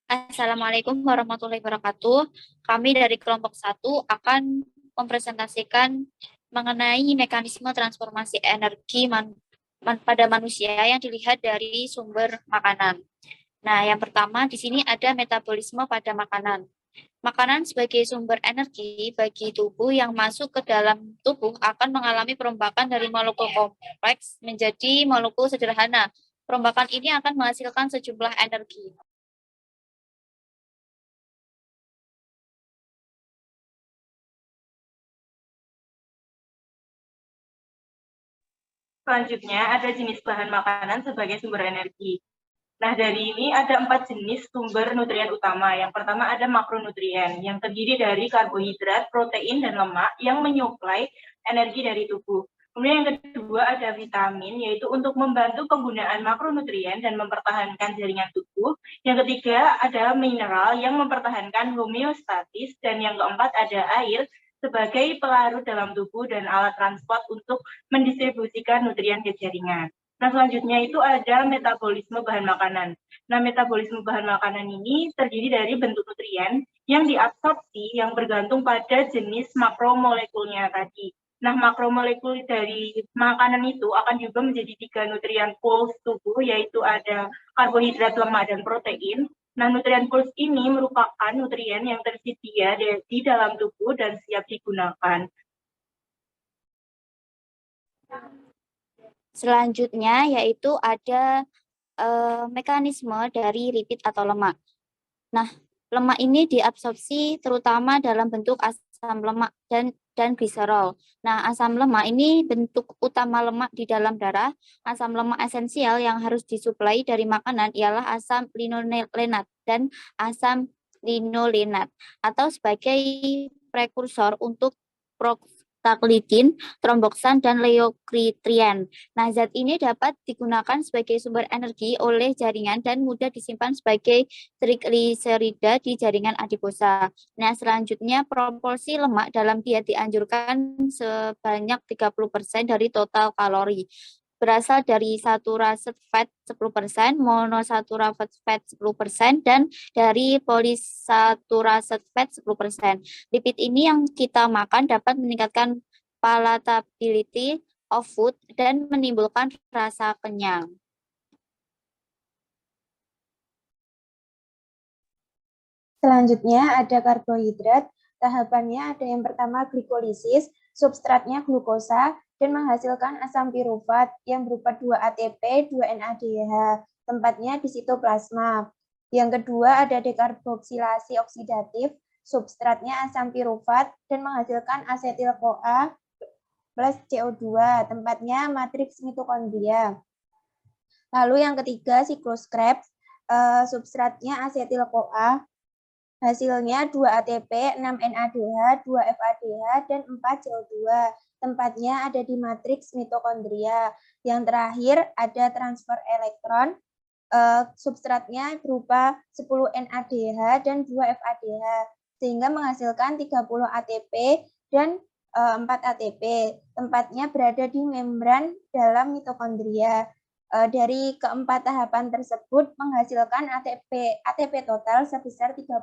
Assalamualaikum warahmatullahi wabarakatuh. Kami dari kelompok 1 akan mempresentasikan mengenai mekanisme transformasi energi pada manusia yang dilihat dari sumber makanan. Nah, yang pertama di sini ada metabolisme pada makanan. Makanan sebagai sumber energi bagi tubuh yang masuk ke dalam tubuh akan mengalami perombakan dari molekul kompleks menjadi molekul sederhana. Perombakan ini akan menghasilkan sejumlah energi. Selanjutnya ada jenis bahan makanan sebagai sumber energi. Nah, dari ini ada 4 jenis sumber nutrien utama. Yang pertama ada makronutrien, yang terdiri dari karbohidrat, protein, dan lemak yang menyuplai energi dari tubuh. Kemudian yang kedua ada vitamin, yaitu untuk membantu penggunaan makronutrien dan mempertahankan jaringan tubuh. Yang ketiga ada mineral yang mempertahankan homeostatis. Dan yang keempat ada air sebagai pelarut dalam tubuh dan alat transport untuk mendistribusikan nutrien ke jaringan. Nah, selanjutnya itu ada metabolisme bahan makanan. Nah, metabolisme bahan makanan ini terdiri dari bentuk nutrien yang diabsorpsi yang bergantung pada jenis makromolekulnya tadi. Nah, makromolekul dari makanan itu akan juga menjadi 3 nutrien pools tubuh, yaitu ada karbohidrat, lemak, dan protein. Nah, nutrien pools ini merupakan nutrien yang tersedia di dalam tubuh dan siap digunakan. Selanjutnya yaitu ada mekanisme dari lipid atau lemak. Nah, lemak ini diabsorpsi terutama dalam bentuk asam lemak dan gliserol. Nah, asam lemak ini bentuk utama lemak di dalam darah. Asam lemak esensial yang harus disuplai dari makanan ialah asam linolenat dan asam linolenat atau sebagai prekursor untuk prostaglandin, tromboksan, dan leukritrien. Nah, zat ini dapat digunakan sebagai sumber energi oleh jaringan dan mudah disimpan sebagai trigliserida di jaringan adiposa. Nah, selanjutnya proporsi lemak dalam diet dianjurkan sebanyak 30% dari total kalori. Berasal dari saturated fat 10%, monosaturated fat 10%, dan dari polysaturated fat 10%. Lipid ini yang kita makan dapat meningkatkan palatability of food dan menimbulkan rasa kenyang. Selanjutnya ada karbohidrat. Tahapannya ada yang pertama glikolisis, substratnya glukosa, dan menghasilkan asam pirufat yang berupa 2 ATP, 2 NADH. Tempatnya di sitoplasma. Yang kedua ada dekarboksilasi oksidatif, substratnya asam pirufat dan menghasilkan asetil-CoA plus CO2. Tempatnya matriks mitokondria. Lalu yang ketiga siklus Krebs, substratnya asetil-CoA. Hasilnya 2 ATP, 6 NADH, 2 FADH, dan 4 CO2. Tempatnya ada di matriks mitokondria. Yang terakhir ada transfer elektron. Substratnya berupa 10 NADH dan 2 FADH. Sehingga menghasilkan 30 ATP dan 4 ATP. Tempatnya berada di membran dalam mitokondria. Dari keempat tahapan tersebut menghasilkan ATP total sebesar 36.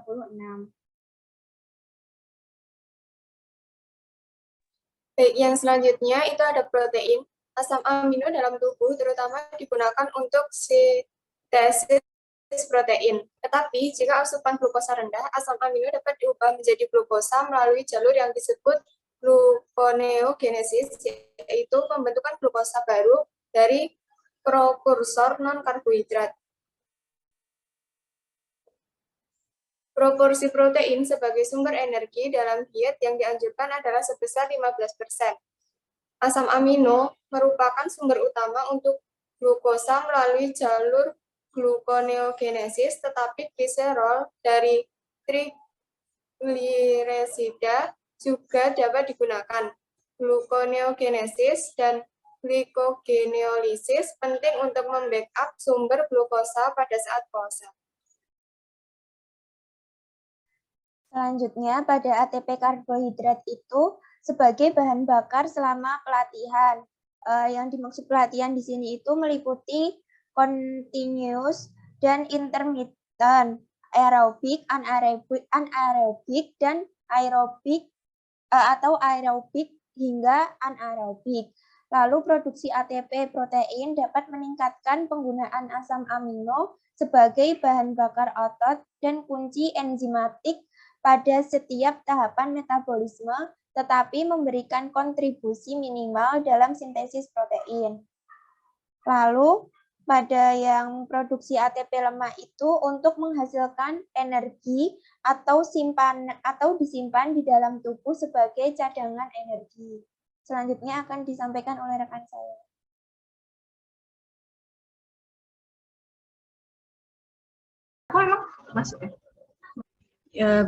Baik, yang selanjutnya itu ada protein. Asam amino dalam tubuh terutama digunakan untuk sintesis protein. Tetapi jika asupan glukosa rendah, asam amino dapat diubah menjadi glukosa melalui jalur yang disebut gluconeogenesis, yaitu pembentukan glukosa baru dari prekursor non-karbohidrat. Proporsi protein sebagai sumber energi dalam diet yang dianjurkan adalah sebesar 15%. Asam amino merupakan sumber utama untuk glukosa melalui jalur gluconeogenesis, tetapi gliserol dari trigliserida juga dapat digunakan. Gluconeogenesis dan glikogeneolisis penting untuk membackup sumber glukosa pada saat puasa. Selanjutnya pada ATP karbohidrat itu sebagai bahan bakar selama pelatihan. Yang dimaksud pelatihan di sini itu meliputi continuous dan intermittent aerobik, anaerobik, dan aerobik atau aerobik hingga anaerobik. Lalu produksi ATP protein dapat meningkatkan penggunaan asam amino sebagai bahan bakar otot dan kunci enzimatik pada setiap tahapan metabolisme, tetapi memberikan kontribusi minimal dalam sintesis protein. Lalu pada yang produksi ATP lemak itu untuk menghasilkan energi atau disimpan di dalam tubuh sebagai cadangan energi. Selanjutnya akan disampaikan oleh rekan saya.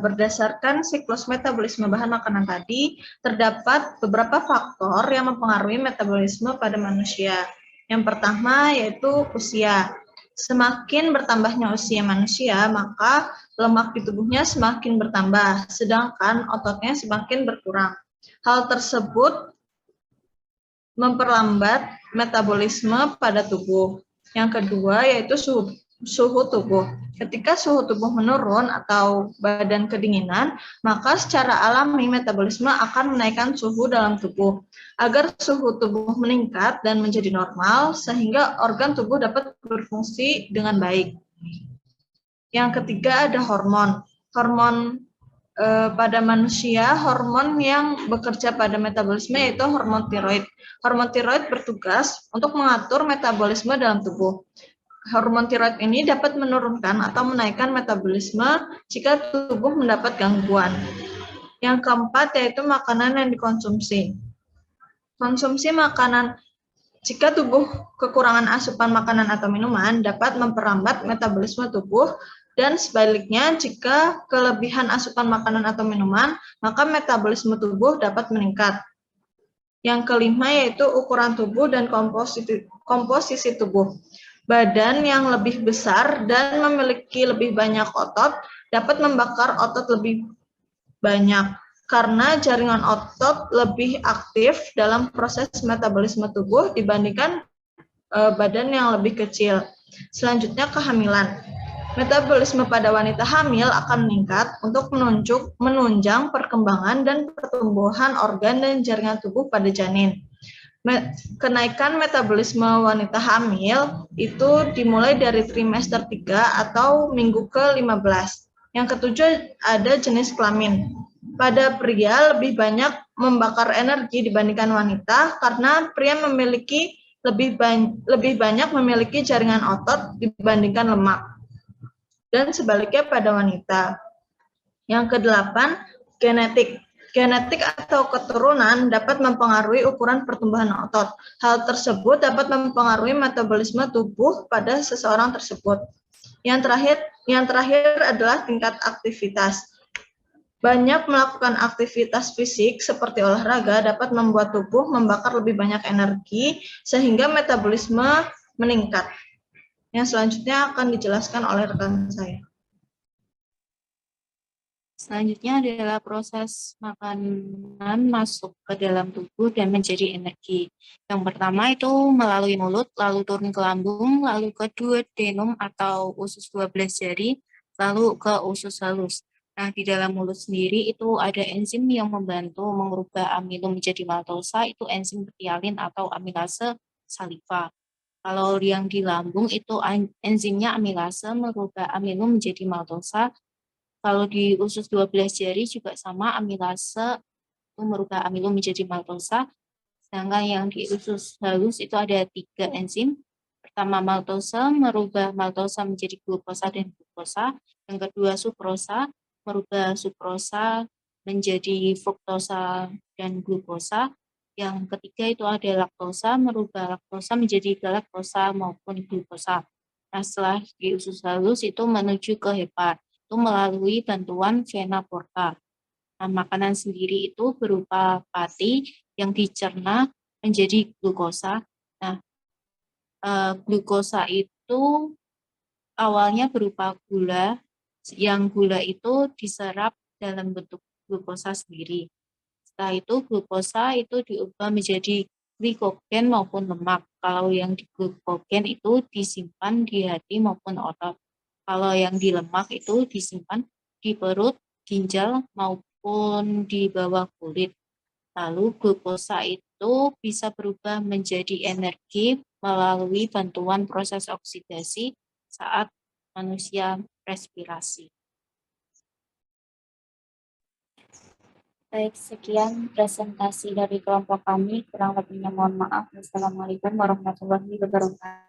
Berdasarkan siklus metabolisme bahan makanan tadi, terdapat beberapa faktor yang mempengaruhi metabolisme pada manusia. Yang pertama yaitu usia. Semakin bertambahnya usia manusia, maka lemak di tubuhnya semakin bertambah, sedangkan ototnya semakin berkurang. Hal tersebut memperlambat metabolisme pada tubuh. Yang kedua yaitu suhu tubuh. Ketika suhu tubuh menurun atau badan kedinginan, maka secara alami metabolisme akan menaikkan suhu dalam tubuh agar suhu tubuh meningkat dan menjadi normal sehingga organ tubuh dapat berfungsi dengan baik. Yang ketiga ada hormon. Hormon pada manusia, hormon yang bekerja pada metabolisme yaitu hormon tiroid. Hormon tiroid bertugas untuk mengatur metabolisme dalam tubuh. Hormon tiroid ini dapat menurunkan atau menaikkan metabolisme jika tubuh mendapat gangguan. Yang keempat yaitu makanan yang dikonsumsi. Konsumsi makanan, jika tubuh kekurangan asupan makanan atau minuman dapat memperlambat metabolisme tubuh, dan sebaliknya jika kelebihan asupan makanan atau minuman, maka metabolisme tubuh dapat meningkat. Yang kelima yaitu ukuran tubuh dan komposisi tubuh. Badan yang lebih besar dan memiliki lebih banyak otot dapat membakar otot lebih banyak karena jaringan otot lebih aktif dalam proses metabolisme tubuh dibandingkan badan yang lebih kecil. Selanjutnya kehamilan. Metabolisme pada wanita hamil akan meningkat untuk menunjang perkembangan dan pertumbuhan organ dan jaringan tubuh pada janin. Kenaikan metabolisme wanita hamil itu dimulai dari trimester 3 atau minggu ke-15. Yang ketujuh ada jenis kelamin. Pada pria lebih banyak membakar energi dibandingkan wanita karena pria memiliki lebih banyak memiliki jaringan otot dibandingkan lemak. Dan sebaliknya pada wanita. Yang kedelapan, genetik. Genetik atau keturunan dapat mempengaruhi ukuran pertumbuhan otot. Hal tersebut dapat mempengaruhi metabolisme tubuh pada seseorang tersebut. Yang terakhir adalah tingkat aktivitas. Banyak melakukan aktivitas fisik seperti olahraga dapat membuat tubuh membakar lebih banyak energi sehingga metabolisme meningkat. Yang selanjutnya akan dijelaskan oleh rekan saya. Selanjutnya adalah proses makanan masuk ke dalam tubuh dan menjadi energi. Yang pertama itu melalui mulut, lalu turun ke lambung, lalu ke duodenum atau usus 12 jari, lalu ke usus halus. Nah, di dalam mulut sendiri itu ada enzim yang membantu mengubah amino menjadi maltosa, itu enzim betialin atau amilase saliva. Kalau yang di lambung itu enzimnya amilase merubah amino menjadi maltosa. Kalau di usus 12 jari juga sama, amilase itu merubah amino menjadi maltosa. Sedangkan yang di usus halus itu ada 3 enzim. Pertama, maltose merubah maltosa menjadi glukosa dan glukosa. Yang kedua, sukrosa merubah sukrosa menjadi fruktosa dan glukosa. Yang ketiga itu ada laktosa merubah laktosa menjadi galaktosa maupun glukosa. Nah, setelah di usus halus itu menuju ke hepat, itu melalui bantuan vena porta. Nah, makanan sendiri itu berupa pati yang dicerna menjadi glukosa. Nah, glukosa itu awalnya berupa gula, yang gula itu diserap dalam bentuk glukosa sendiri. Setelah itu glukosa itu diubah menjadi glikogen maupun lemak. Kalau yang di glikogen itu disimpan di hati maupun otot. Kalau yang di lemak itu disimpan di perut, ginjal, maupun di bawah kulit. Lalu glukosa itu bisa berubah menjadi energi melalui bantuan proses oksidasi saat manusia respirasi. Baik, sekian presentasi dari kelompok kami. Kurang lebihnya mohon maaf. Wassalamualaikum warahmatullahi wabarakatuh.